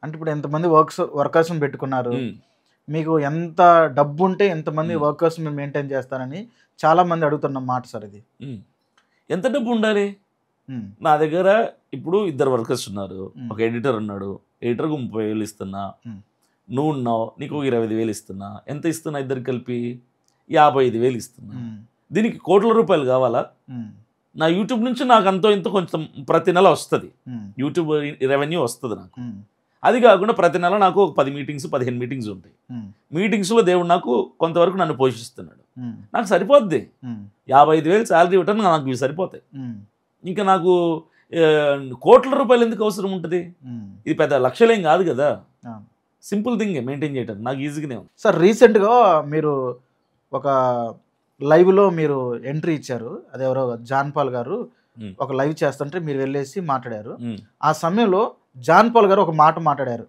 అంటే ఇప్పుడు ఎంతమంది వర్కర్స్ని పెట్టుకున్నారు, మీకు ఎంత డబ్బు ఉంటే ఎంతమంది వర్కర్స్ మీరు మెయింటైన్ చేస్తారని చాలా మంది అడుగుతున్న మాట సార్ ఇది. ఎంత డబ్బు ఉండాలి? నా దగ్గర ఇప్పుడు 2 వర్కర్స్ ఉన్నారు, ఒక ఎడిటర్ ఉన్నాడు, ఎడిటర్కు 30,000 ఇస్తున్నా, నువ్వు ఉన్నావు, నీకు 25,000 ఇస్తున్నా. ఎంత ఇస్తున్నా? ఇద్దరికి కలిపి 55,000 ఇస్తున్నా. దీనికి కోట్ల రూపాయలు కావాలా? నా యూట్యూబ్ నుంచి నాకు అంతో ఇంత కొంచెం ప్రతి నెల వస్తుంది, యూట్యూబ్ రెవెన్యూ వస్తుంది నాకు. అది కాకుండా ప్రతి నెల నాకు ఒక 10 మీటింగ్స్ 15 మీటింగ్స్ ఉంటాయి. మీటింగ్స్లో దేవుడు నాకు కొంతవరకు నన్ను పోషిస్తున్నాడు, నాకు సరిపోద్ది. 55,000 శాలరీ ఇవ్వటం నాకు ఇవి సరిపోతాయి. ఇంకా నాకు కోట్ల రూపాయలు ఎందుకు అవసరం ఉంటుంది? ఇది పెద్ద లక్షలేం కాదు కదా, సింపుల్ థింగ్ మెయింటైన్ చేయటం నాకు ఈజీగానే ఉంది. సార్ రీసెంట్గా మీరు ఒక లైవ్లో మీరు ఎంట్రీ ఇచ్చారు, అదెవరో జాన్ పాల్ గారు ఒక లైవ్ చేస్తుంటే మీరు వెళ్ళేసి మాట్లాడారు. ఆ సమయంలో జాన్ పాల్ గారు ఒక మాట మాట్లాడారు,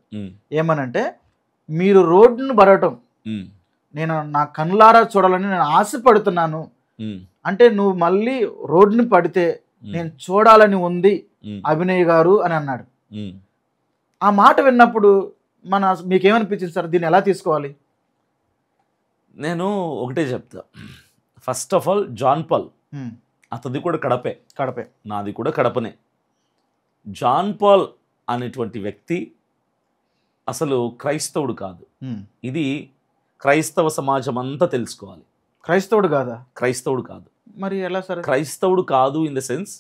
ఏమనంటే మీరు రోడ్డును పడటం నేను నా కన్నులారా చూడాలని నేను ఆశపడుతున్నాను, అంటే నువ్వు మళ్ళీ రోడ్డుని పడితే నేను చూడాలని ఉంది అభినయ్ గారు అని అన్నాడు. ఆ మాట విన్నప్పుడు మీకేమనిపించింది సార్? దీన్ని ఎలా తీసుకోవాలి? నేను ఒకటే చెప్తా, first of all John Paul అతది కూడా కడపే, నాది కూడా కడపనే. జాన్ పాల్ అనేటువంటి వ్యక్తి అసలు క్రైస్తవుడు కాదు. ఇది క్రైస్తవ సమాజం అంతా తెలుసుకోవాలి. క్రైస్తవుడు కాదా? క్రైస్తవుడు కాదు. మరి ఎలా సార్? క్రైస్తవుడు కాదు ఇన్ ద సెన్స్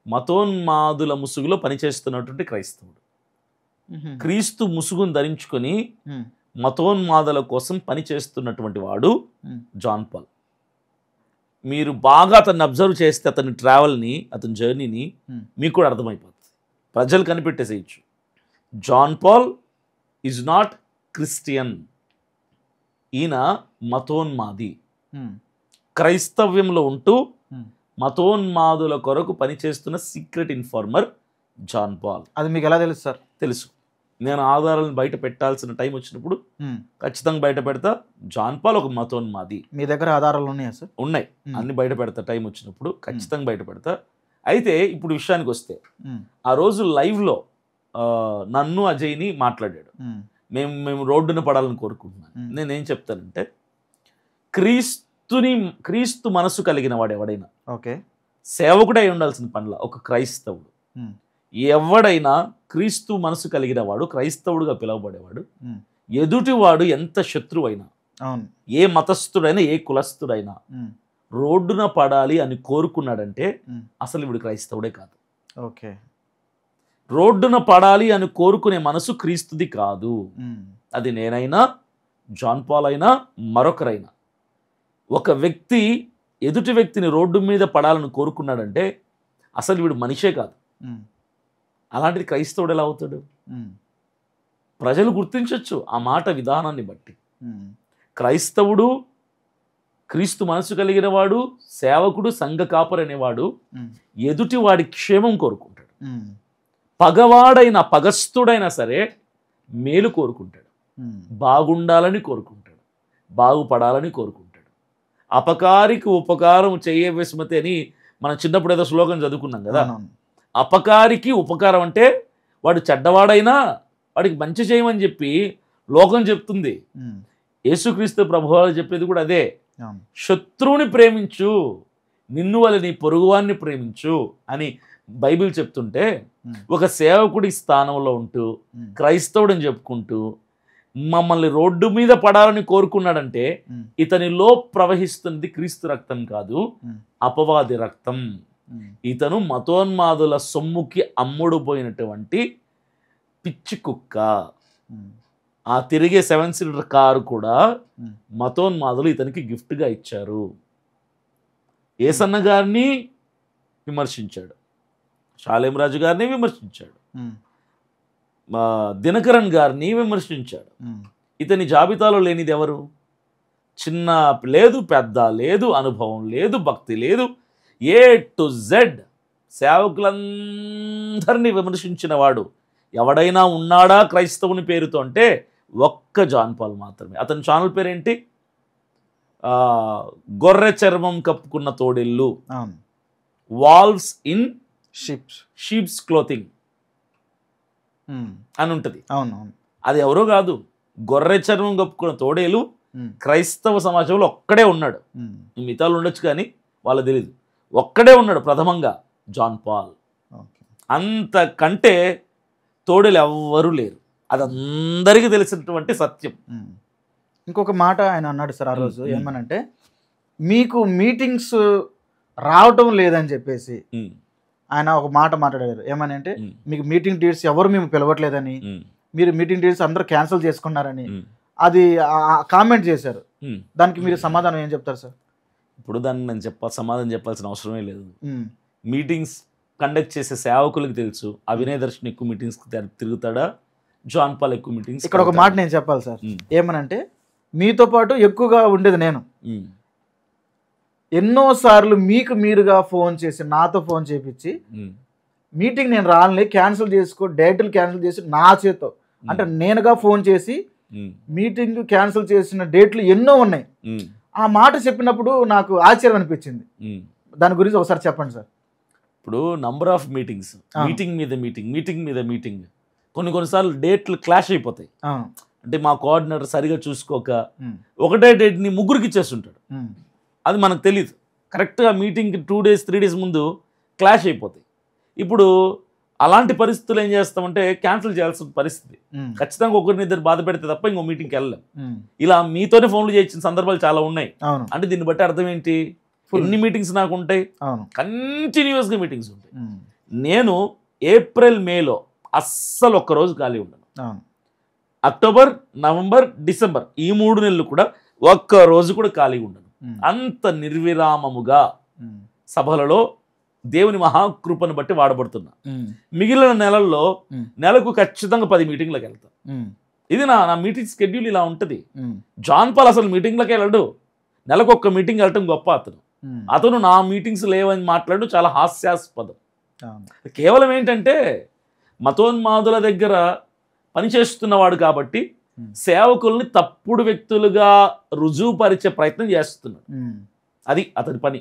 మతోన్మాదుల ముసుగులో పనిచేస్తున్నటువంటి క్రైస్తవుడు. క్రీస్తు ముసుగును ధరించుకొని మతోన్మాదుల కోసం పనిచేస్తున్నటువంటి వాడు జాన్ పాల్. మీరు బాగా అతన్ని అబ్జర్వ్ చేస్తే అతని ట్రావెల్ని, అతని జర్నీని మీకు కూడా అర్థమైపోతుంది, ప్రజలు కనిపెట్టేసేయచ్చు. John Paul is not Christian, ఈయన మతోన్మాది. క్రైస్తవ్యంలో ఉంటూ మతోన్మాదుల కొరకు పనిచేస్తున్న సీక్రెట్ ఇన్ఫార్మర్ జాన్ పాల్. అది మీకు ఎలా తెలుసు సార్? తెలుసు. నేను ఆధారాలను బయట పెట్టాల్సిన టైం వచ్చినప్పుడు ఖచ్చితంగా బయట పెడతా. జాన్ పాల్ ఒక మతోన్మాది. మీ దగ్గర ఆధారాలు ఉన్నాయా సార్? ఉన్నాయి, అన్ని బయట పెడతా, టైం వచ్చినప్పుడు ఖచ్చితంగా బయట పెడతా. అయితే ఇప్పుడు విషయానికి వస్తే, ఆ రోజు లైవ్లో నన్ను అజయ్ని మాట్లాడాడు, మేము రోడ్డున పడాలని కోరుకుంటున్నాను. నేనేం చెప్తానంటే, క్రీస్తు మనసు కలిగిన వాడు ఎవడైనా, ఓకే, సేవకుడై ఉండాల్సిన పనుల ఒక క్రైస్తవుడు ఎవడైనా క్రీస్తు మనసు కలిగిన వాడు, క్రైస్తవుడుగా పిలువబడేవాడు, ఎదుటివాడు ఎంత శత్రువైనా, ఏ మతస్థుడైనా ఏ కులస్థుడైనా రోడ్డున పడాలి అని కోరుకున్నాడంటే అసలు వీడు క్రైస్తవుడే కాదు. ఓకే, రోడ్డున పడాలి అని కోరుకునే మనసు క్రీస్తుది కాదు. అది నేనైనా, జాన్ పాల్ అయినా, మరొకరైనా. ఒక వ్యక్తి ఎదుటి వ్యక్తిని రోడ్డు మీద పడాలని కోరుకున్నాడంటే అసలు వీడు మనిషే కాదు. అలాంటిది క్రైస్తవుడు ఎలా అవుతాడు? ప్రజలు గుర్తించవచ్చు ఆ మాట విధానాన్ని బట్టి. క్రైస్తవుడు, క్రీస్తు మనసు కలిగిన వాడు, సేవకుడు, సంఘ కాపరి అనేవాడు ఎదుటి వాడి క్షేమం కోరుకుంటాడు. పగవాడైన పగస్తుడైనా సరే మేలు కోరుకుంటాడు, బాగుండాలని కోరుకుంటాడు, బాగుపడాలని కోరుకుంటాడు. అపకారికి ఉపకారం చెయ్యే విస్మతి అని మనం చిన్నప్పుడు ఏదో శ్లోకం చదువుకున్నాం కదా. అపకారికి ఉపకారం అంటే వాడు చెడ్డవాడైనా వాడికి మంచి చేయమని చెప్పి లోకం చెప్తుంది. యేసుక్రీస్తు ప్రభువారు చెప్పేది కూడా అదే, శత్రువుని ప్రేమించు, నిన్ను వల్ల నీ పొరుగువాన్ని ప్రేమించు అని బైబిల్ చెప్తుంటే, ఒక సేవకుడి స్థానంలో ఉంటూ క్రైస్తవుడని చెప్పుకుంటూ మమ్మల్ని రోడ్డు మీద పడాలని కోరుకున్నాడంటే ఇతనిలో ప్రవహిస్తున్నది క్రీస్తు రక్తం కాదు, అపవాది రక్తం. ఇతను మతోన్మాదుల సొమ్ముకి అమ్ముడు పోయినటువంటి పిచ్చి కుక్క. ఆ తిరిగే 7 సీటర్ కారు కూడా మతోన్మాదులు ఇతనికి గిఫ్ట్గా ఇచ్చారు. ఏసన్న గారిని విమర్శించాడు, షాలేం రాజు గారిని విమర్శించాడు, దినకరన్ గారిని విమర్శించాడు. ఇతని జాబితాలో లేనిది ఎవరు? చిన్న లేదు, పెద్ద లేదు, అనుభవం లేదు, భక్తి లేదు, ఏ టు జెడ్ సేవకులందరినీ విమర్శించిన వాడు ఎవడైనా ఉన్నాడా క్రైస్తవుని పేరుతో అంటే ఒక్క జాన్ పాల్ మాత్రమే. అతని ఛానల్ పేరేంటి? గొర్రె చర్మం కప్పుకున్న తోడేళ్ళు, వాల్వ్స్ ఇన్ షీప్స్ క్లోతింగ్. అని ఉంటుంది. అవును. అది ఎవరో కాదు, గొర్రె చర్మం కప్పుకున్న తోడేలు క్రైస్తవ సమాజంలో ఒక్కడే ఉన్నాడు. మిగతాలు ఉండొచ్చు కానీ వాళ్ళకి తెలియదు. ఒక్కడే ఉన్నాడు ప్రథమంగా, జాన్ పాల్. అంతకంటే తోడేలు ఎవ్వరూ లేరు. అది అందరికీ తెలిసినటువంటి సత్యం. ఇంకొక మాట ఆయన అన్నాడు సార్ ఆ రోజు, ఏమనంటే మీకు మీటింగ్స్ రావటం లేదని చెప్పేసి ఆయన ఒక మాట మాట్లాడారు. ఏమని అంటే మీకు మీటింగ్ డేట్స్ ఎవరు మేము పిలవట్లేదని, మీరు మీటింగ్ డేట్స్ అందరూ క్యాన్సిల్ చేసుకున్నారని అది కామెంట్ చేశారు. దానికి మీరు సమాధానం ఏం చెప్తారు సార్? ఇప్పుడు దాన్ని నేను సమాధానం చెప్పాల్సిన అవసరమే లేదు. మీటింగ్స్ కండక్ట్ చేసే సేవకులకు తెలుసు, అభినయ దర్శన్ ఎక్కువ మీటింగ్స్ తిరుగుతాడా, జాన్ పాల్ ఎక్కువ మీటింగ్స్. ఇక్కడ ఒక మాట నేను చెప్పాలి సార్, ఏమనంటే మీతో పాటు ఎక్కువగా ఉండేది నేను. ఎన్నోసార్లు మీకు మీరుగా ఫోన్ చేసి నాతో ఫోన్ చేపించి మీటింగ్ నేను రాలని క్యాన్సిల్ చేసుకో, డేట్లు క్యాన్సిల్ చేసి నా చేతో అంటే నేనుగా ఫోన్ చేసి మీటింగ్ క్యాన్సిల్ చేసిన డేట్లు ఎన్నో ఉన్నాయి. ఆ మాట చెప్పినప్పుడు నాకు ఆశ్చర్యం అనిపించింది. దాని గురించి ఒకసారి చెప్పండి సార్. ఇప్పుడు నంబర్ ఆఫ్ మీటింగ్స్, మీటింగ్ మీద మీటింగ్, మీటింగ్ మీద మీటింగ్, కొన్నిసార్లు డేట్లు క్లాష్ అయిపోతాయి. అంటే మా కోఆర్డినేటర్ సరిగా చూసుకోక ఒకటే డేట్ని ముగ్గురికి ఇచ్చేస్తుంటాడు. అది మనకు తెలియదు. కరెక్ట్గా మీటింగ్కి 2 days 3 days ముందు క్లాష్ అయిపోతాయి. ఇప్పుడు అలాంటి పరిస్థితులు ఏం చేస్తామంటే క్యాన్సిల్ చేయాల్సిన పరిస్థితి. ఖచ్చితంగా ఒకరినిద్దరు బాధ పెడితే తప్ప ఇంకో మీటింగ్కి వెళ్ళలేం. ఇలా మీతోనే ఫోన్లు చేయించిన సందర్భాలు చాలా ఉన్నాయి. అంటే దీన్ని బట్టి అర్థం ఏంటి, ఎన్ని మీటింగ్స్ నాకు ఉంటాయి, కంటిన్యూస్గా మీటింగ్స్ ఉంటాయి. నేను ఏప్రిల్ మేలో అస్సలు ఒక్కరోజు ఖాళీ ఉండను. అక్టోబర్ నవంబర్ డిసెంబర్ ఈ 3 నెలలు కూడా ఒక్కరోజు కూడా ఖాళీ ఉండను. అంత నిర్విరామముగా సభలలో దేవుని మహాకృపను బట్టి వాడబడుతున్నా. మిగిలిన నెలల్లో నెలకు ఖచ్చితంగా 10 మీటింగ్లకు వెళ్తా. ఇది నా మీటింగ్ షెడ్యూల్ ఇలా ఉంటుంది. జాన్ పాల్ అసలు మీటింగ్లకు వెళ్ళడు, నెలకు ఒక్క మీటింగ్ వెళ్ళటం గొప్ప. అతను నా మీటింగ్స్ లేవని మాట్లాడు చాలా హాస్యాస్పదం. కేవలం ఏంటంటే మతోన్మాదుల దగ్గర పనిచేస్తున్నవాడు కాబట్టి సేవకుల్ని తప్పుడు వ్యక్తులుగా రుజువుపరిచే ప్రయత్నం చేస్తున్నాడు. అది అతని పని.